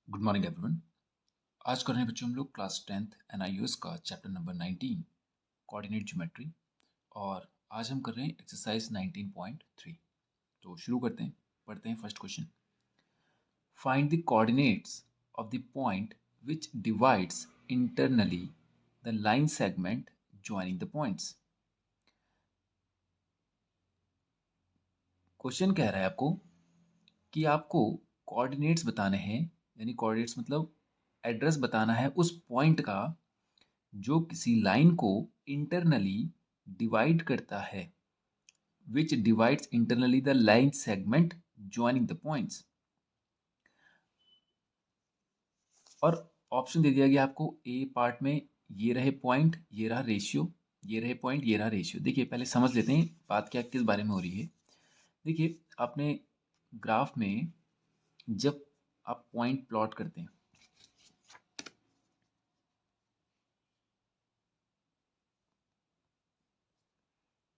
Good morning everyone. आज कर रहे हैं बच्चों हम लोग क्लास 10th NIUS का चैप्टर नंबर 19 कोऑर्डिनेट ज्योमेट्री। और आज हम कर रहे हैं एक्सरसाइज 19.3। तो शुरू करते हैं, पढ़ते हैं first question. Find the coordinates of the point which divides internally the line segment joining the points. Question कह रहा है आपको कि आपको कोऑर्डिनेट्स बताने हैं, यानी कोऑर्डिनेट्स मतलब एड्रेस बताना है उस पॉइंट का जो किसी लाइन को इंटरनली डिवाइड करता है, विच divides internally the line segment joining the points. और ऑप्शन दे दिया गया आपको ए पार्ट में, ये रहे पॉइंट, ये रहा रेशियो, ये रहे पॉइंट, ये रहा रेशियो। देखिए पहले समझ लेते हैं बात क्या किस बारे में हो रही है। देखिए आपने ग्राफ में जब आप पॉइंट प्लॉट करते हैं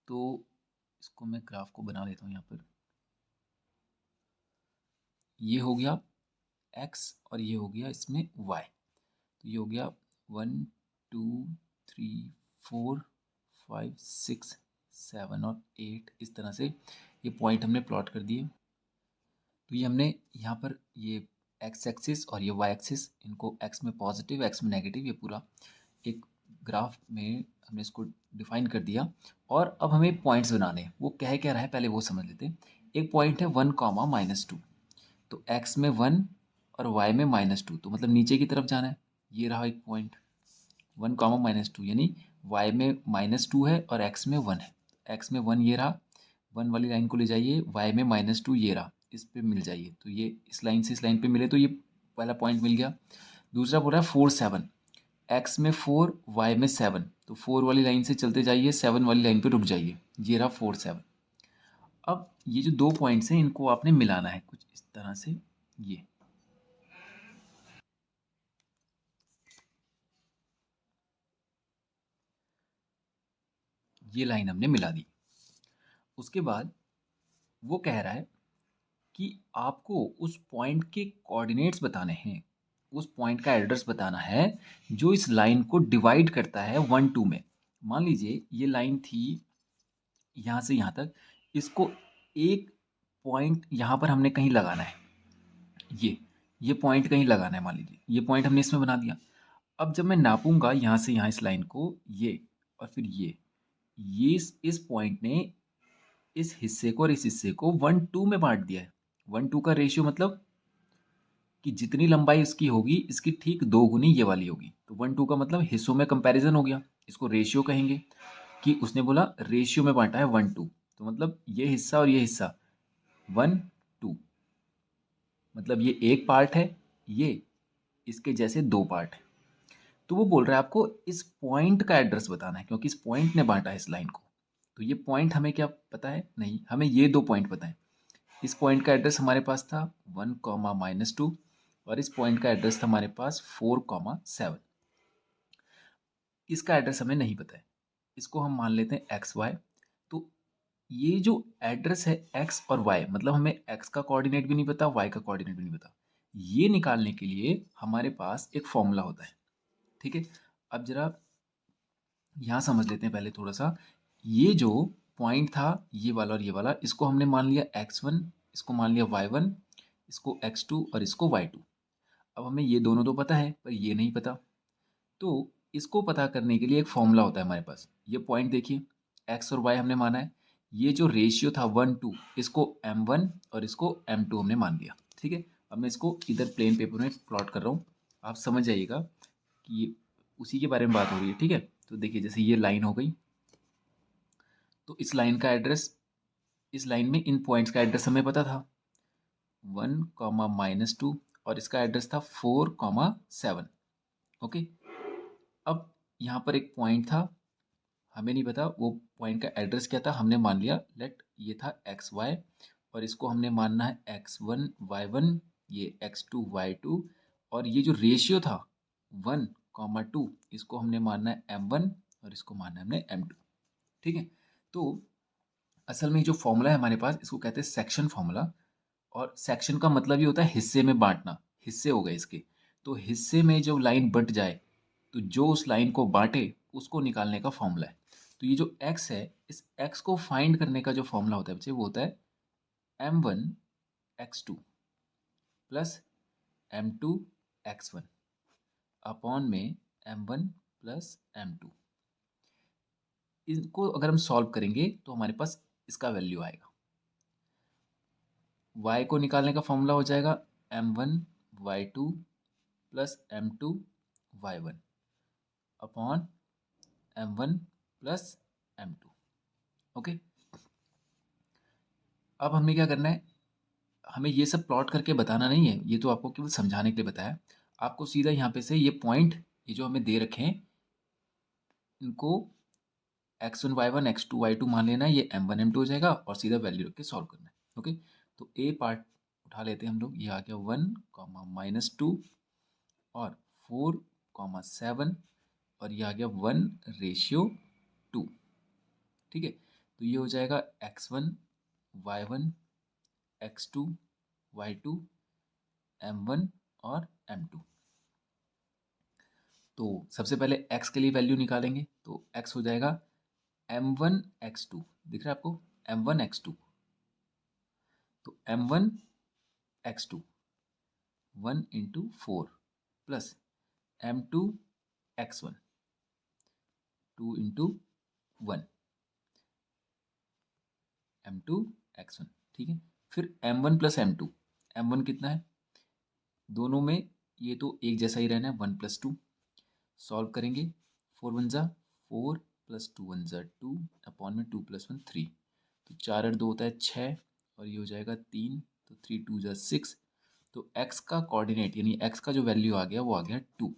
तो इसको मैं ग्राफ को बना लेता हूँ। यहाँ पर ये हो गया x और ये हो गया इसमें y। तो ये हो गया 1 2 3 4 5 6 7 और 8। इस तरह से ये पॉइंट हमने प्लॉट कर दिए। तो ये हमने यहाँ पर ये x एक्सिस और ये y एक्सिस, इनको x में पॉजिटिव x में नेगेटिव, ये पूरा एक ग्राफ में हमने इसको डिफाइन कर दिया। और अब हमें पॉइंट्स बनाने हैं। वो कह क्या रहा है पहले वो समझ लेते हैं। एक पॉइंट है 1, -2, तो x में 1 और y में -2, तो मतलब नीचे की तरफ जाना है। ये रहा एक पॉइंट 1, -2, यानी y में -2 है और x में 1 है। x में 1 ये रहा, 1 वाली लाइन को ले जाइए, y में -2 ये रहा, इस पे मिल जाइए। तो ये इस लाइन से इस लाइन पे मिले तो ये पहला पॉइंट मिल गया। दूसरा बोल रहा है 4, 7, x में 4 y में 7, तो 4 वाली लाइन से चलते जाइए, 7 वाली लाइन पे रुक जाइए। ये रहा 4, 7। अब ये जो दो पॉइंट्स हैं इनको आपने मिलाना है कुछ इस तरह से। ये लाइन हमने मिला दी। उसके बाद वो कह रहा है कि आपको उस पॉइंट के कोऑर्डिनेट्स बताने हैं, उस पॉइंट का एड्रेस बताना है जो इस लाइन को डिवाइड करता है 1, 2 में। मान लीजिए ये लाइन थी यहाँ से यहाँ तक, इसको एक पॉइंट यहाँ पर हमने कहीं लगाना है। ये पॉइंट कहीं लगाना है, मान लीजिए ये पॉइंट हमने इसमें बना दिया। अब जब मैं नापूंगा यहाँ से यहाँ इस लाइन को, ये और फिर ये इस पॉइंट ने इस हिस्से को और इस हिस्से को 1, 2 में बांट दिया है। 1, 2 का रेशियो मतलब कि जितनी लंबाई इसकी होगी इसकी ठीक 2 गुनी ये वाली होगी। तो 1, 2 का मतलब हिस्सों में कंपैरिजन हो गया, इसको रेशियो कहेंगे। कि उसने बोला रेशियो में बांटा है 1, 2, तो मतलब ये हिस्सा और ये हिस्सा 1, 2, मतलब ये एक पार्ट है, ये इसके जैसे दो पार्ट है। तो वो बोल रहा है आपको इस पॉइंट का एड्रेस बताना है, क्योंकि इस पॉइंट ने बांटा है इस लाइन को। तो ये पॉइंट हमें क्या पता है? नहीं, हमें ये दो पॉइंट पता है। इस पॉइंट का एड्रेस हमारे पास था 1, -2, और इस पॉइंट का एड्रेस था हमारे पास 4, 7। इसका एड्रेस हमें नहीं पता है, इसको हम मान लेते हैं XY। तो ये जो एड्रेस है X और Y, मतलब हमें X का कोऑर्डिनेट भी नहीं पता, Y का कोऑर्डिनेट भी नहीं पता। ये निकालने के लिए हमारे पास एक फॉर्मूला होता है। ठीक है, अब जरा यहाँ समझ लेते हैं पहले थोड़ा सा। ये जो पॉइंट था ये वाला और ये वाला, इसको हमने मान लिया x1, इसको मान लिया y1, इसको x2 और इसको y2। अब हमें ये दोनों तो पता है पर ये नहीं पता। तो इसको पता करने के लिए एक फॉर्मूला होता है हमारे पास। ये पॉइंट देखिए, x और y हमने माना है। ये जो रेशियो था 1, 2, इसको m1 और इसको m2 हमने मान लिया। ठीक है, अब मैं इसको इधर प्लेन पेपर में प्लॉट कर रहा हूँ, आप समझ जाइएगा कि ये उसी के बारे में बात हो रही है। ठीक है, तो देखिए जैसे ये लाइन हो गई, तो इस लाइन का एड्रेस, इस लाइन में इन पॉइंट्स का एड्रेस हमें पता था 1, -2, और इसका एड्रेस था 4, 7। ओके, अब यहाँ पर एक पॉइंट था, हमें नहीं पता वो पॉइंट का एड्रेस क्या था। हमने मान लिया लेट ये था XY, और इसको हमने मानना है X1, Y1, ये X2, Y2, और ये जो रेशियो था 1, 2, इसको हमने मानना है M1 और इसको मानना है हमने M2। ठीक है, तो असल में जो फॉर्मूला है हमारे पास, इसको कहते हैं सेक्शन फॉर्मूला। और सेक्शन का मतलब ये होता है हिस्से में बांटना। हिस्से हो गए इसके। तो हिस्से में जब लाइन बँट जाए तो जो उस लाइन को बाँटे उसको निकालने का फॉर्मूला है। तो ये जो x है, इस x को फाइंड करने का जो फॉर्मूला होता है बच्चे वो होता है m1 x2 plus m2 x1 upon में m1 प्लस m2। इनको अगर हम सॉल्व करेंगे तो हमारे पास इसका वैल्यू आएगा। y को निकालने का फॉर्मूला हो जाएगा m1 y2 plus m2 y1 upon m1 plus m2। Okay, अब हमें क्या करना है, हमें ये सब प्लॉट करके बताना नहीं है, ये तो आपको केवल समझाने के लिए बताया। आपको सीधा यहाँ पे से ये पॉइंट, ये जो हमें दे रखे हैं, इनको x1 y1 x2 y2 मान लेना है, ये m1 m2 हो जाएगा और सीधा वैल्यू रख के सॉल्व करना है। ओके, तो ए पार्ट उठा लेते हैं हम लोग। ये आ गया 1 -2 और 4 7 और ये आ गया 1:2। ठीक है, तो ये हो जाएगा x1 y1 x2 y2 m1 और m2। तो सबसे पहले x के लिए वैल्यू निकालेंगे, तो x हो जाएगा m1 x2, दिख रहा है आपको m1 x2। तो m1 x2 1 × 4 plus m2 x1 2 × 1 m2 x1। ठीक है, फिर m1 प्लस m2, m1 कितना है, दोनों में ये तो एक जैसा ही रहना है, 1 + 2। सॉल्व करेंगे, 4 × 1 = 4 + 2 × 1 = 2 अपॉन में 2 + 1 3। तो 4 और 2 होता है 6 और ये हो जाएगा 3, तो 3 2 = 6। तो x का कोऑर्डिनेट यानी x का जो वैल्यू आ गया वो आ गया 2।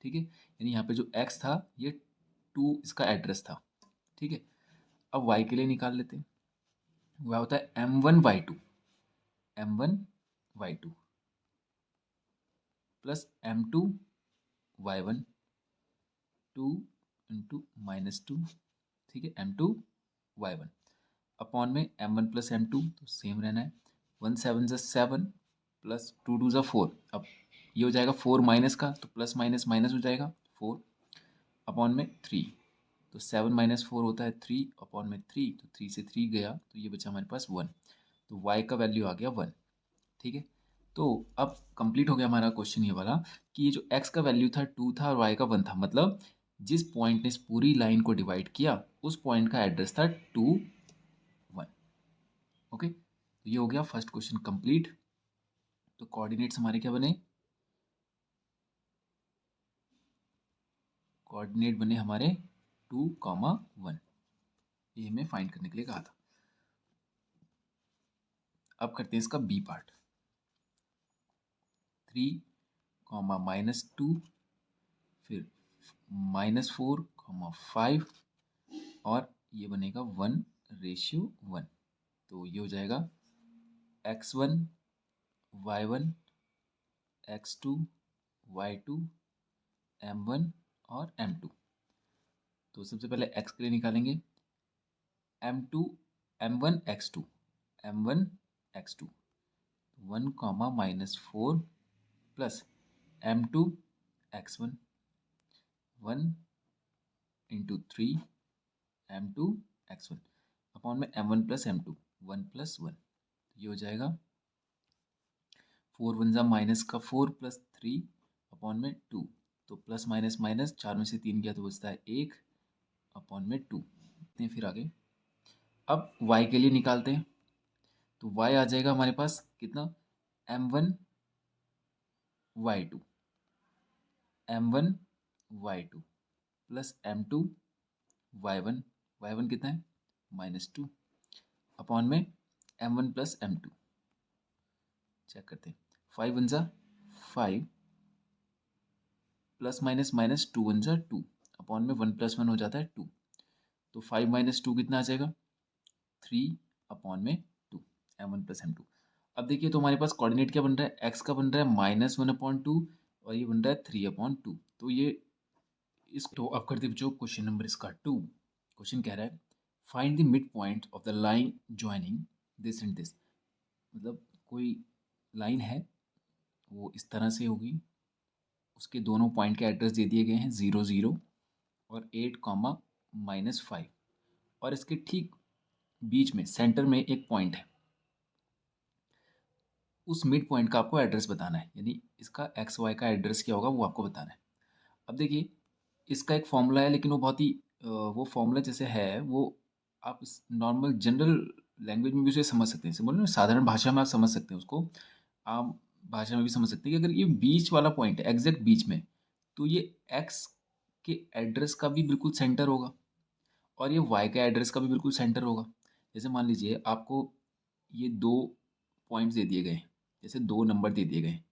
ठीक है, यानी यहाँ पे जो x था ये 2 इसका एड्रेस था। ठीक है, अब y के लिए निकाल लेते हैं। वह होता है m1 y2 plus m2 y1 2 × -2। ठीक है, m2 y1 अपॉन में m1 प्लस m2, तो सेम रहना है। 1 7 = 7 प्लस 2 2 = 4। अब ये हो जाएगा 4 माइनस का, तो प्लस माइनस माइनस हो जाएगा 4 अपॉन में 3। तो 7 - 4 होता है 3 अपॉन में 3, तो 3 से 3 गया तो ये बचा हमारे पास 1। तो y का वैल्यू आ गया 1। ठीक है, तो अब कंप्लीट हो गया हमारा क्वेश्चन ये वाला कि ये जो x का वैल्यू था 2 था और y का 1 था, मतलब जिस पॉइंट ने इस पूरी लाइन को डिवाइड किया उस पॉइंट का एड्रेस था 2 1। ओके, तो ये हो गया फर्स्ट क्वेश्चन कंप्लीट। तो कोऑर्डिनेट्स हमारे क्या बने, कोऑर्डिनेट बने हमारे 2, 1। ये हमें फाइंड करने के लिए कहा था। अब करते हैं इसका बी पार्ट। 3, -2 फिर -4, 5 और ये बनेगा 1:1। तो ये हो जाएगा x1 y1 x2 y2 m1 और m2। तो सबसे पहले x के लिए निकालेंगे, m2 m1 x2 m1 x2 1, -4 plus m2 x1 1 × 3 m2 x1 upon में m1 प्लस m2 1 + 1। ये हो जाएगा 4 1 = माइनस का 4 प्लस 3 अपॉन में 2। तो प्लस माइनस माइनस 4 में से 3 गया तो बचता है 1 अपॉन में 2। फिर आगे अब y के लिए निकालते हैं। तो y आ जाएगा हमारे पास कितना, m1 y2 m1 y2 plus m2 y1 y1 कितना है -2 अपॉन में m1 प्लस m2। चेक करते हैं, 5 1 = 5 प्लस माइनस माइनस 2 1 = 2 अपॉन में 1 + 1 हो जाता है 2। तो 5 - 2 कितना आ जाएगा 3 अपॉन में 2 m1 प्लस m2। अब देखिए तो हमारे पास कोऑर्डिनेट क्या बन रहा है, x का बन रहा है -1/2 और ये बन रहा है 3/2। तो ये इस तो अब करते हैं जो क्वेश्चन नंबर इसका 2। क्वेश्चन कह रहा है find the mid point of the line joining this and this. मतलब कोई लाइन है वो इस तरह से होगी। उसके दोनों पॉइंट के एड्रेस दे दिए गए हैं 0 0 और 8 कॉमा -5, और इसके ठीक बीच में सेंटर में एक पॉइंट है। उस मिड पॉइंट का आपको एड्रेस बताना है, यानी इसका एक्स वाई का एड्रेस क्या होगा वो आपको बताना है। अब देखिए, इसका एक फॉर्मूला है, लेकिन वो बहुत ही वो फॉर्मूला जैसे है वो आप नॉर्मल जनरल लैंग्वेज में भी उसे समझ सकते हैं। जैसे बोले ना, साधारण भाषा में आप समझ सकते हैं उसको, आम भाषा में भी समझ सकते हैं कि अगर ये बीच वाला पॉइंट है एग्जैक्ट बीच में, तो ये एक्स के एड्रेस का भी बिल्कुल सेंटर होगा और ये वाई का एड्रेस का भी बिल्कुल सेंटर होगा। जैसे मान लीजिए आपको ये दो पॉइंट्स दे दिए गए हैं, जैसे दो नंबर दे दिए गए हैं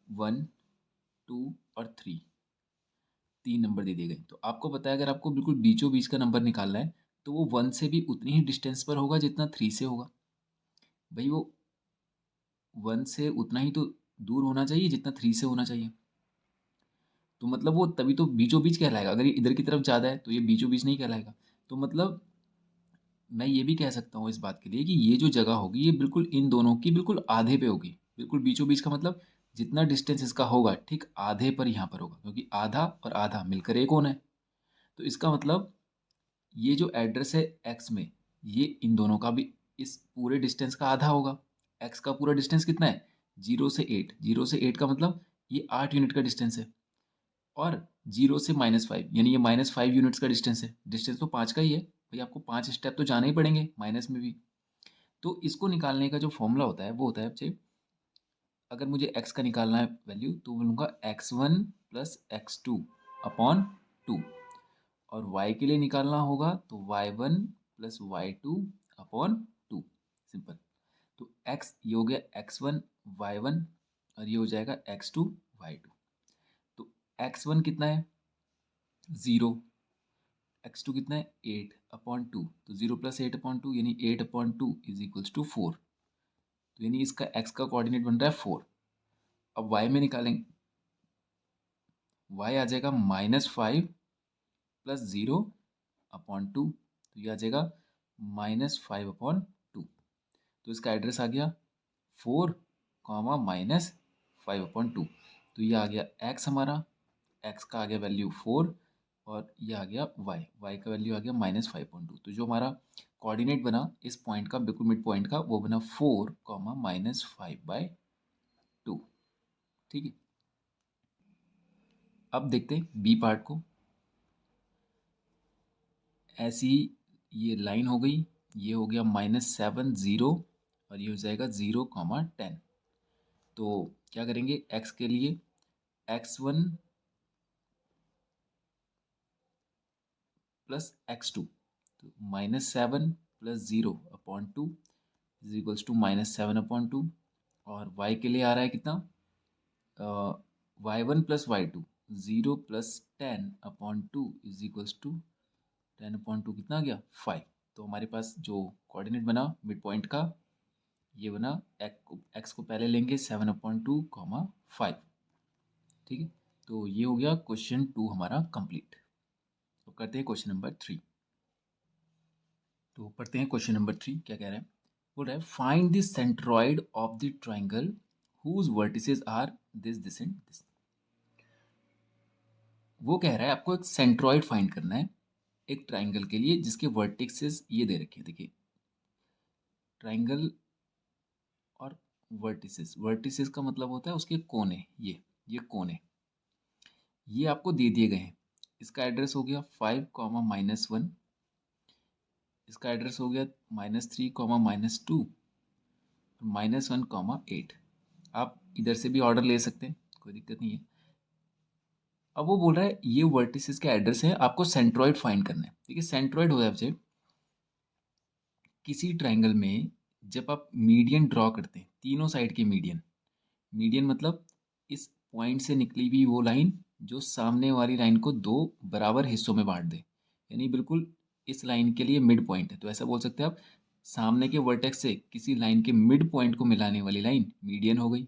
1 2 और 3, तीन नंबर दे दिए गए। तो आपको पता है अगर आपको बिल्कुल बीचों बीच का नंबर निकालना है तो वो 1 से भी उतनी ही डिस्टेंस पर होगा जितना 3 से होगा। भाई वो 1 से उतना ही तो दूर होना चाहिए जितना 3 से होना चाहिए। तो मतलब वो तभी तो बीचों बीच कहलाएगा। अगर ये इधर की तरफ ज़्यादा है तो ये बीचों बीच नहीं कहलाएगा। तो मतलब मैं ये भी कह सकता हूँ इस बात के लिए कि ये जो जगह होगी ये बिल्कुल इन दोनों की बिल्कुल आधे पे होगी। बिल्कुल बीचों बीच का मतलब जितना डिस्टेंस इसका होगा ठीक आधे पर यहाँ पर होगा, क्योंकि आधा और आधा मिलकर एक होना है। तो इसका मतलब ये जो एड्रेस है एक्स में, ये इन दोनों का भी इस पूरे डिस्टेंस का आधा होगा। एक्स का पूरा डिस्टेंस कितना है? 0 से 8, 0 से 8 का मतलब ये 8 यूनिट का डिस्टेंस है, और 0 से -5 यानी ये -5 यूनिट्स का डिस्टेंस है। डिस्टेंस तो 5 का ही है भाई, आपको 5 स्टेप तो जाना ही पड़ेंगे माइनस में भी। तो इसको निकालने का जो फॉर्मूला होता है वो होता है बच्चे, अगर मुझे x का निकालना है वैल्यू तो बोलूँगा x1 प्लस x2 अपॉन 2, और y के लिए निकालना होगा तो y1 plus y2 upon 2। Simple. तो x ये हो गया x1 y1 और ये हो जाएगा x2 y2। तो x1 कितना है? 0। x2 कितना है? 8 अपॉन 2। तो 0 प्लस 8 अपॉन 2 यानी 8 अपॉन 2 इज इक्वल्स टू 4। तो यानी इसका x का कोऑर्डिनेट बन रहा है 4। अब y में निकालेंगे, y आ जाएगा -5 प्लस 0 अपॉन 2, तो ये आ जाएगा -5 अपॉन 2। तो इसका एड्रेस आ गया 4 कॉमा -5 अपॉन 2। तो ये आ गया x हमारा, x का आ गया वैल्यू 4, और ये आ गया y का वैल्यू आ गया -5.2। तो जो हमारा कोऑर्डिनेट बना इस पॉइंट का, बिल्कुल मिड पॉइंट का, वो बना 4 कॉमा -5/2। ठीक है। अब देखते हैं बी पार्ट को। ऐसी ये लाइन हो गई, ये हो गया -7 0 और ये हो जाएगा 0, 10। तो क्या करेंगे x के लिए, x1 प्लस x2, तो -7 प्लस 0/2 इज इक्वल्स टू -7/2। और y के लिए आ रहा है कितना? y1 प्लस y2, 0 प्लस 10/2 इज इक्वल्स टू 10/2 कितना आ गया? 5। तो हमारे पास जो कोऑर्डिनेट बना मिड पॉइंट का, ये बना x को पहले लेंगे 7/2 कॉमा 5। ठीक है। तो ये हो गया क्वेश्चन 2 हमारा कंप्लीट। तो करते हैं क्वेश्चन नंबर 3। तो पढ़ते हैं क्वेश्चन नंबर 3 क्या कह रहा है। बोल रहा है find the centroid of the triangle whose vertices are this and this. वो कह रहा है आपको एक सेंट्रॉइड फाइंड करना है एक ट्राइंगल के लिए जिसके वर्टिसेस ये दे रखे हैं। देखिए, ट्राइंगल और वर्टिसेस, वर्टिसेस का मतलब होता है उसके कोने, ये कोने ये आपको दे दिए गए हैं। इसका एड्रेस हो गया 5 कॉमा -1, इसका एड्रेस हो गया -3 कॉमा -2, -1 कॉमा 8। आप इधर से भी ऑर्डर ले सकते हैं, कोई दिक्कत नहीं है। अब वो बोल रहा है ये वर्टिसेस के एड्रेस है, आपको सेंट्रॉइड फाइंड करना है। ठीक है, सेंट्रॉइड हो जाए किसी ट्राइंगल में जब आप मीडियन ड्रॉ करते हैं, तीनों साइड के मीडियन, मीडियन मतलब इस पॉइंट से निकली हुई वो लाइन जो सामने वाली लाइन को दो बराबर हिस्सों में बांट दे, यानी बिल्कुल इस लाइन के लिए मिड पॉइंट है। तो ऐसा बोल सकते हैं आप, सामने के वर्टेक्स से किसी लाइन के मिड पॉइंट को मिलाने वाली लाइन मीडियन हो गई।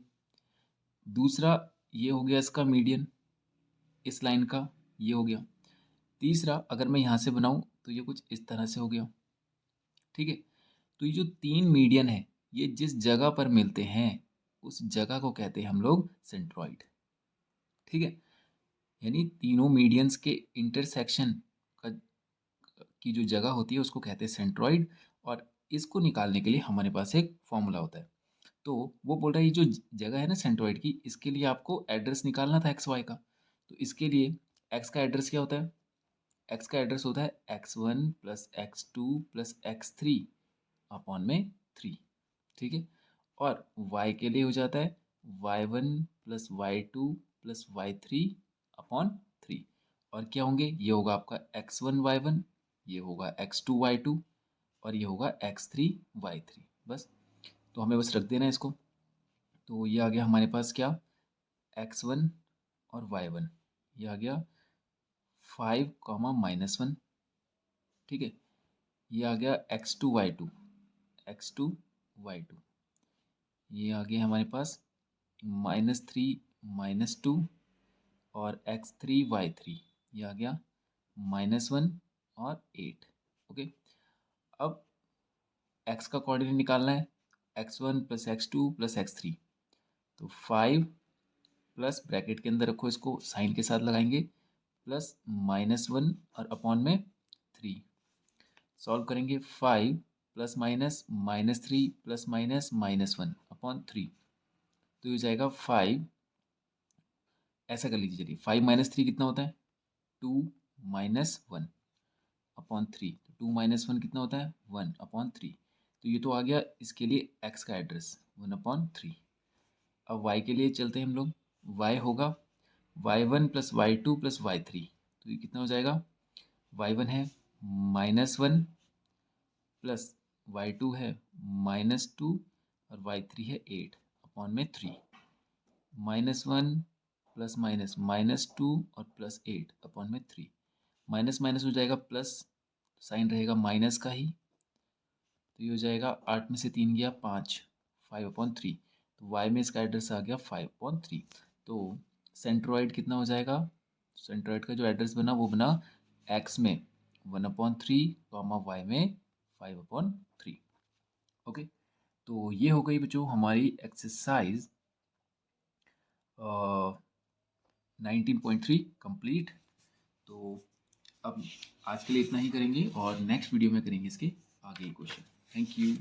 दूसरा ये हो गया इसका मीडियन, इस लाइन का ये हो गया। तीसरा अगर मैं यहाँ से बनाऊँ तो ये कुछ इस तरह से हो गया। ठीक है। तो ये जो तीन मीडियन है ये जिस जगह पर मिलते हैं उस जगह को कहते हैं हम लोग सेंट्रॉइड। ठीक है, यानी तीनों मीडियंस के इंटरसेक्शन का की जो जगह होती है उसको कहते हैं सेंट्रॉइड। और इसको निकालने के लिए हमारे पास एक फॉर्मूला होता है। तो वो बोल रहा है ये जो जगह है ना सेंट्रॉइड की, इसके लिए आपको एड्रेस निकालना था एक्स वाई का। तो इसके लिए एक्स का एड्रेस क्या होता है? एक्स का एड्रेस होता है x1 plus x2 plus x3 upon में 3। ठीक है, और y के लिए हो जाता है y1 plus y2 plus y3 upon 3। और क्या होंगे? ये होगा आपका x1 y1, ये होगा x2 y2 और ये होगा x3 y3। बस, तो हमें बस रख देना है इसको। तो ये आ गया हमारे पास क्या? x1 और y1, ये आ गया 5 कॉमा -1। ठीक है, ये आ गया x2 y2, x2 y2, ये आ गया हमारे पास -3 -2 और x3 y3, ये आ गया -1 और 8। ओके, अब x का कोऑर्डिनेट निकालना है, x1 plus x2 plus x3। तो 5 प्लस ब्रैकेट के अंदर रखो, इसको साइन के साथ लगाएंगे, प्लस -1 और अपॉन में 3। सॉल्व करेंगे, 5 plus minus -3 plus minus -1 upon 3। तो ये जाएगा 5, ऐसा कर लीजिए चलिए, 5 माइनस 3 कितना होता है? 2 माइनस 1 अपॉन 3। तो 2 माइनस 1 कितना होता है? 1 अपॉन 3। तो ये तो आ गया इसके लिए x का एड्रेस 1 अपॉन 3। अब y के लिए चलते हैं हम लोग। y होगा y1 plus y2 plus y3। तो ये कितना हो जाएगा? y1 है -1 प्लस y2 है -2 और y3 है 8 अपॉन में 3। -1 प्लस माइनस -2 और प्लस 8 अपॉन में 3। माइनस माइनस हो जाएगा प्लस, साइन रहेगा माइनस का ही। तो ये हो जाएगा 8 में से 3 गया 5, 5/3। तो y में इसका एड्रेस आ गया 5/3। तो सेंट्रोइड कितना हो जाएगा? सेंट्रोइड का जो एड्रेस बना वो बना x में 1/3 कॉमा y में 5/3। ओके, तो ये हो गई बच्चों हमारी एक्सरसाइज 19.3 कंप्लीट। तो अब आज के लिए इतना ही करेंगे और नेक्स्ट वीडियो में करेंगे इसके आगे क्वेश्चन। Thank you.